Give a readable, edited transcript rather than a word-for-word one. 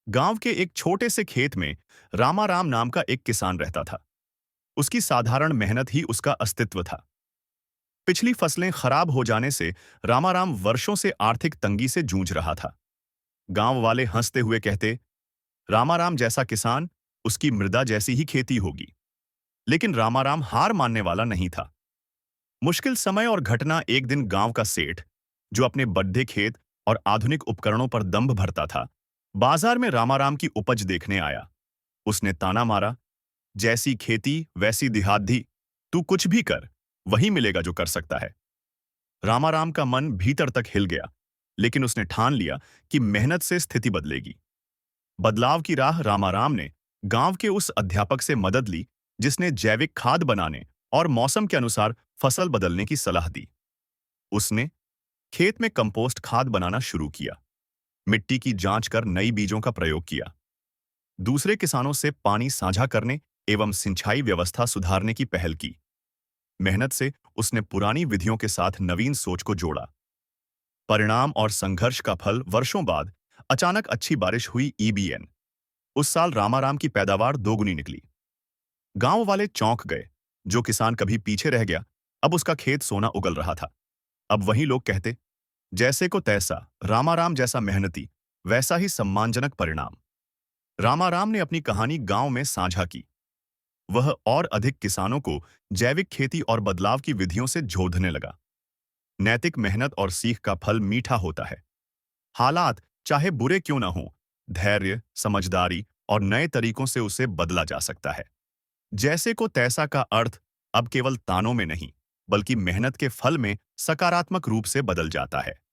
गांव के एक छोटे से खेत में रामाराम नाम का एक किसान रहता था। उसकी साधारण मेहनत ही उसका अस्तित्व था। पिछली फसलें खराब हो जाने से रामाराम वर्षों से आर्थिक तंगी से जूझ रहा था। गांव वाले हंसते हुए कहते, रामाराम जैसा किसान, उसकी मृदा जैसी ही खेती होगी। लेकिन रामाराम हार मानने वाला नहीं था। मुश्किल समय और घटना एक दिन गांव का सेठ, जो अपने बड्ढे खेत और आधुनिक उपकरणों पर दंभ भरता था, बाजार में रामाराम की उपज देखने आया। उसने ताना मारा, जैसी खेती वैसी दिहाड़ी, तू कुछ भी कर, वही मिलेगा जो कर सकता है। रामाराम का मन भीतर तक हिल गया, लेकिन उसने ठान लिया कि मेहनत से स्थिति बदलेगी। बदलाव की राह रामाराम ने गांव के उस अध्यापक से मदद ली, जिसने जैविक खाद बनाने और मौसम के अनुसार फसल बदलने की सलाह दी। उसने खेत में कंपोस्ट खाद बनाना शुरू किया, मिट्टी की जांच कर नई बीजों का प्रयोग किया, दूसरे किसानों से पानी साझा करने एवं सिंचाई व्यवस्था सुधारने की पहल की। मेहनत से उसने पुरानी विधियों के साथ नवीन सोच को जोड़ा। परिणाम और संघर्ष का फल वर्षों बाद अचानक अच्छी बारिश हुई ईबीएन। उस साल रामाराम की पैदावार दोगुनी निकली। गांव वाले चौंक गए। जो किसान कभी पीछे रह गया, अब उसका खेत सोना उगल रहा था। अब वही लोग कहते, जैसे को तैसा, रामाराम जैसा मेहनती, वैसा ही सम्मानजनक परिणाम। रामाराम ने अपनी कहानी गांव में साझा की। वह और अधिक किसानों को जैविक खेती और बदलाव की विधियों से जोड़ने लगा। नैतिक मेहनत और सीख का फल मीठा होता है। हालात चाहे बुरे क्यों ना हो, धैर्य, समझदारी और नए तरीकों से उसे बदला जा सकता है। जैसे को तैसा का अर्थ अब केवल तानों में नहीं, बल्कि मेहनत के फल में सकारात्मक रूप से बदल जाता है।